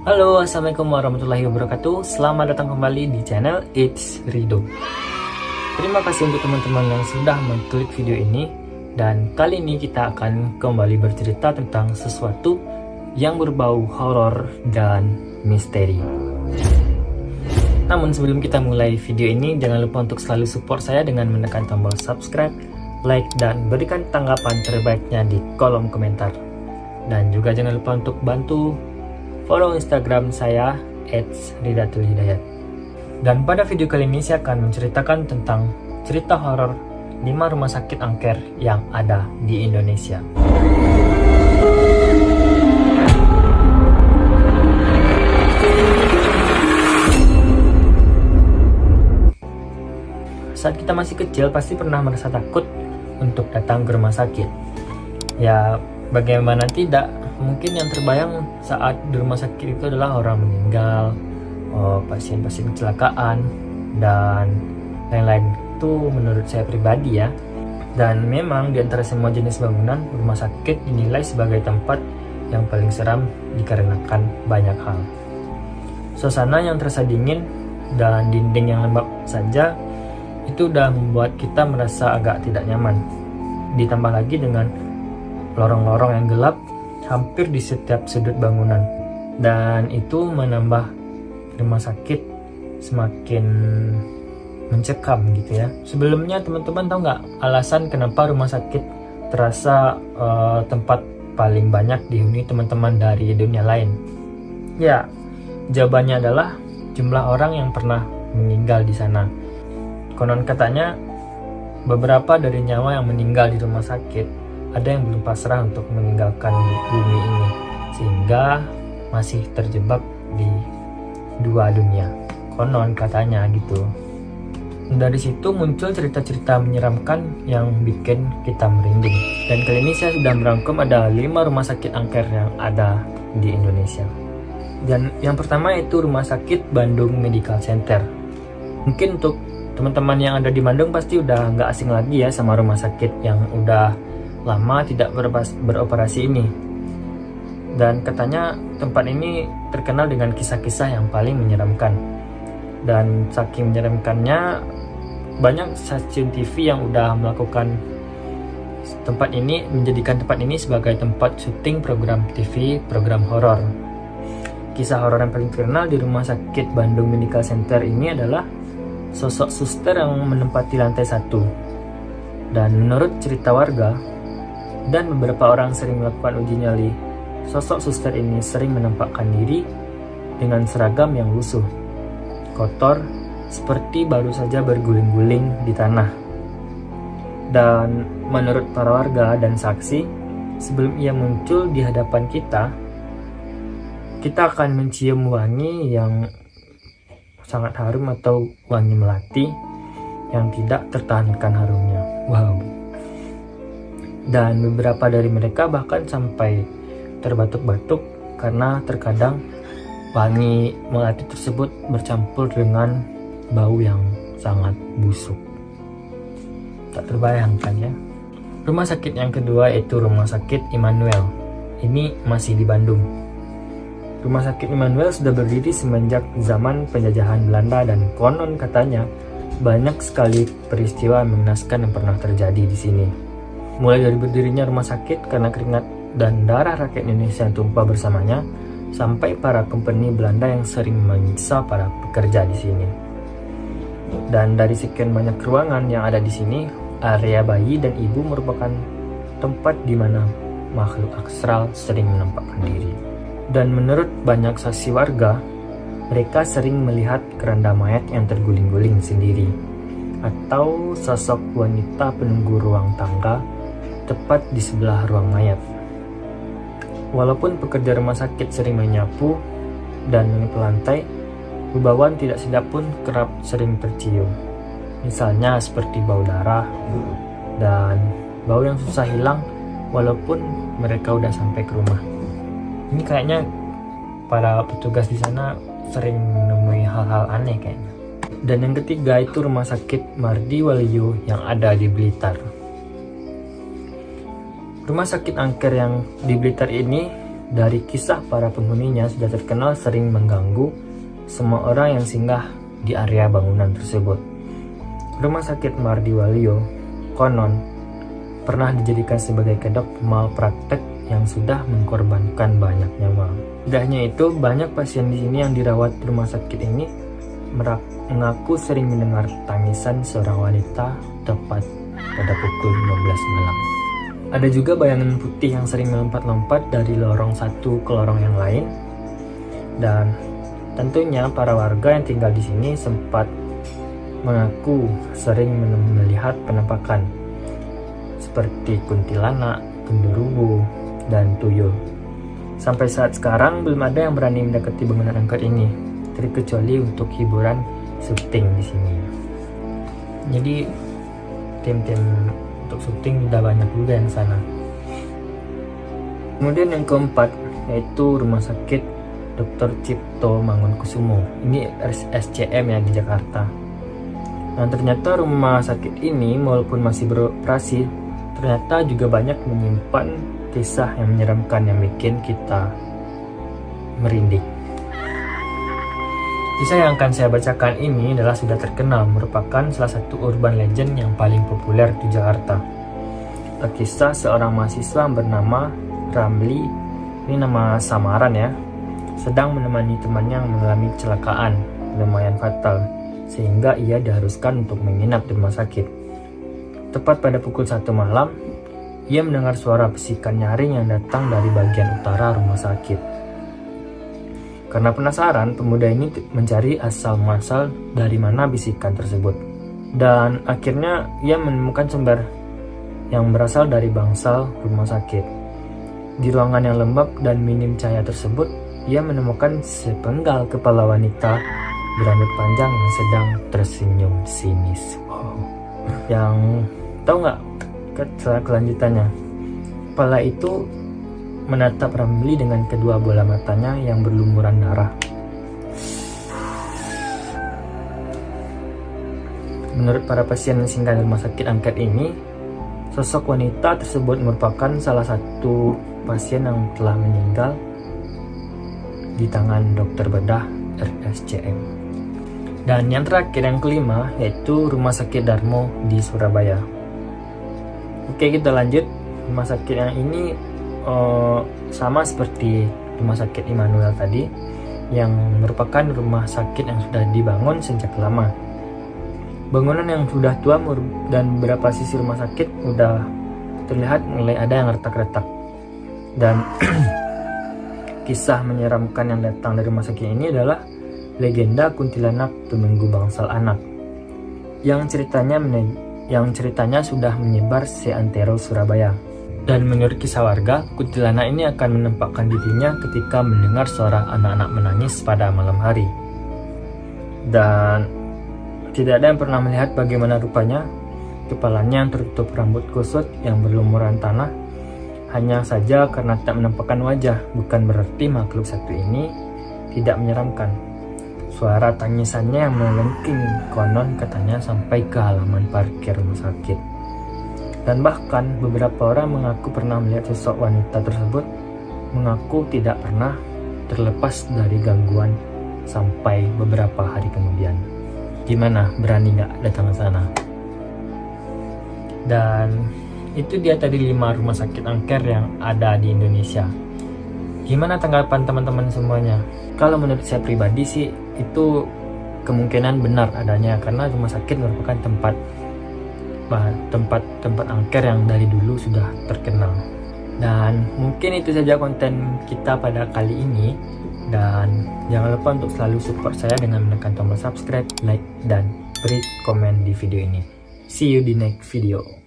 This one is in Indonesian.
Halo, assalamualaikum warahmatullahi wabarakatuh. Selamat datang kembali di channel It's Rido. Terima kasih untuk teman-teman yang sudah mengklik video ini. Dan kali ini kita akan kembali bercerita tentang sesuatu yang berbau horor dan misteri. Namun sebelum kita mulai video ini, jangan lupa untuk selalu support saya dengan menekan tombol subscribe, like, dan berikan tanggapan terbaiknya di kolom komentar. Dan juga jangan lupa untuk bantu follow Instagram saya @ridatulhidayat. Dan pada video kali ini saya akan menceritakan tentang cerita horor 5 rumah sakit angker yang ada di Indonesia. Saat kita masih kecil pasti pernah merasa takut untuk datang ke rumah sakit. Ya, bagaimana tidak? Mungkin yang terbayang saat di rumah sakit itu adalah orang meninggal, pasien-pasien kecelakaan, dan lain-lain. Itu menurut saya pribadi ya. Dan memang di antara semua jenis bangunan, rumah sakit dinilai sebagai tempat yang paling seram dikarenakan banyak hal. Suasana yang terasa dingin dan dinding yang lembab saja itu udah membuat kita merasa agak tidak nyaman. Ditambah lagi dengan lorong-lorong yang gelap hampir di setiap sudut bangunan, dan itu menambah rumah sakit semakin mencekam gitu ya. Sebelumnya teman-teman tahu nggak alasan kenapa rumah sakit terasa tempat paling banyak dihuni teman-teman dari dunia lain? Ya, jawabannya adalah jumlah orang yang pernah meninggal di sana. Konon katanya beberapa dari nyawa yang meninggal di rumah sakit ada yang belum pasrah untuk meninggalkan bumi ini, sehingga masih terjebak di dua dunia. Konon katanya gitu. Dari situ muncul cerita-cerita menyeramkan yang bikin kita merinding. Dan kali ini saya sudah merangkum ada 5 rumah sakit angker yang ada di Indonesia. Dan yang pertama itu Rumah Sakit Bandung Medical Center. Mungkin untuk teman-teman yang ada di Bandung pasti udah nggak asing lagi ya sama rumah sakit yang udah lama tidak beroperasi ini. Dan katanya tempat ini terkenal dengan kisah-kisah yang paling menyeramkan. Dan saking menyeramkannya, banyak stasiun TV yang udah melakukan menjadikan tempat ini sebagai tempat syuting program TV, program horor. Kisah horor yang paling terkenal di Rumah Sakit Bandung Medical Center ini adalah sosok suster yang menempati lantai 1. Dan menurut cerita warga dan beberapa orang sering melakukan uji nyali, sosok suster ini sering menampakkan diri dengan seragam yang lusuh, kotor, seperti baru saja berguling-guling di tanah. Dan menurut para warga dan saksi, sebelum ia muncul di hadapan kita akan mencium wangi yang sangat harum atau wangi melati yang tidak tertahankan harumnya. Wow. Dan beberapa dari mereka bahkan sampai terbatuk-batuk karena terkadang wangi melati tersebut bercampur dengan bau yang sangat busuk. Tak terbayangkan ya. Rumah sakit yang kedua yaitu Rumah Sakit Immanuel. Ini masih di Bandung. Rumah Sakit Immanuel sudah berdiri semenjak zaman penjajahan Belanda, dan konon katanya banyak sekali peristiwa mengenaskan yang pernah terjadi di sini. Mulai dari berdirinya rumah sakit karena keringat dan darah rakyat Indonesia yang tumpah bersamanya, sampai para company Belanda yang sering menyiksa para pekerja di sini. Dan dari sekian banyak ruangan yang ada di sini, area bayi dan ibu merupakan tempat di mana makhluk astral sering menampakkan diri. Dan menurut banyak saksi warga, mereka sering melihat keranda mayat yang terguling-guling sendiri, atau sosok wanita penunggu ruang tangga tepat di sebelah ruang mayat. Walaupun pekerja rumah sakit sering menyapu dan menyapu lantai, bau-bauan tidak sedap pun kerap sering tercium. Misalnya seperti bau darah dan bau yang susah hilang walaupun mereka udah sampai ke rumah. Ini kayaknya para petugas di sana sering menemui hal-hal aneh kayaknya. Dan yang ketiga itu Rumah Sakit Mardi Waluyo yang ada di Blitar. Rumah sakit angker yang di Blitar ini dari kisah para penghuninya sudah terkenal sering mengganggu semua orang yang singgah di area bangunan tersebut. Rumah sakit Mardiwaluyo konon pernah dijadikan sebagai kedok malpraktek yang sudah mengorbankan banyak nyawa. Tidak hanya itu, banyak pasien di sini yang dirawat di rumah sakit ini mengaku sering mendengar tangisan seorang wanita tepat pada pukul 12 malam. Ada juga bayangan putih yang sering melompat-lompat dari lorong satu ke lorong yang lain. Dan tentunya para warga yang tinggal di sini sempat mengaku sering melihat penampakan seperti kuntilanak, genderuwo, dan tuyul. Sampai saat sekarang belum ada yang berani mendekati bangunan angker ini, terkecuali untuk hiburan syuting di sini. Jadi tim-tim untuk syuting udah banyak juga yang sana. Kemudian yang keempat yaitu Rumah Sakit Dr. Cipto Mangunkusumo. Ini RSCM ya di Jakarta. Nah, ternyata rumah sakit ini walaupun masih beroperasi, ternyata juga banyak menyimpan kisah yang menyeramkan yang bikin kita merinding. Kisah yang akan saya bacakan ini adalah sudah terkenal, merupakan salah satu urban legend yang paling populer di Jakarta. Kisah seorang mahasiswa bernama Ramli, ini nama samaran ya, sedang menemani temannya yang mengalami kecelakaan lumayan fatal, sehingga ia diharuskan untuk menginap di rumah sakit. Tepat pada pukul 1 malam, ia mendengar suara bisikan nyaring yang datang dari bagian utara rumah sakit. Karena penasaran, pemuda ini mencari asal-muasal dari mana bisikan tersebut. Dan akhirnya ia menemukan sumber yang berasal dari bangsal rumah sakit. Di ruangan yang lembab dan minim cahaya tersebut, ia menemukan sepenggal kepala wanita berambut panjang yang sedang tersenyum sinis. Yang tahu nggak kelanjutannya? Kepala itu menatap Ramli dengan kedua bola matanya yang berlumuran darah. Menurut para pasien yang singgah di rumah sakit angker ini, sosok wanita tersebut merupakan salah satu pasien yang telah meninggal di tangan dokter bedah RSCM. Dan yang terakhir, yang kelima, yaitu Rumah Sakit Darmo di Surabaya. Oke, kita lanjut. Rumah sakit yang ini sama seperti Rumah Sakit Immanuel tadi, yang merupakan rumah sakit yang sudah dibangun sejak lama. Bangunan yang sudah tua dan beberapa sisi rumah sakit sudah terlihat mulai ada yang retak-retak. Dan kisah menyeramkan yang datang dari rumah sakit ini adalah legenda kuntilanak Tumenggu Bangsal Anak, yang ceritanya sudah menyebar seantero Surabaya. Dan menurut kisah warga, kuntilanak ini akan menampakkan dirinya ketika mendengar suara anak-anak menangis pada malam hari. Dan tidak ada yang pernah melihat bagaimana rupanya. Kepalanya yang tertutup rambut kusut yang berlumuran tanah. Hanya saja karena tak menampakkan wajah, bukan berarti makhluk satu ini tidak menyeramkan. Suara tangisannya yang melengking konon katanya sampai ke halaman parkir rumah sakit. Dan bahkan beberapa orang mengaku pernah melihat sosok wanita tersebut, mengaku tidak pernah terlepas dari gangguan sampai beberapa hari kemudian. Gimana, berani nggak datang ke sana? Dan itu dia tadi 5 rumah sakit angker yang ada di Indonesia. Gimana tanggapan teman-teman semuanya? Kalau menurut saya pribadi sih, itu kemungkinan benar adanya, karena rumah sakit merupakan tempat angker yang dari dulu sudah terkenal. Dan mungkin itu saja konten kita pada kali ini. Dan jangan lupa untuk selalu support saya dengan menekan tombol subscribe, like, dan beri komen di video ini. See you di next video.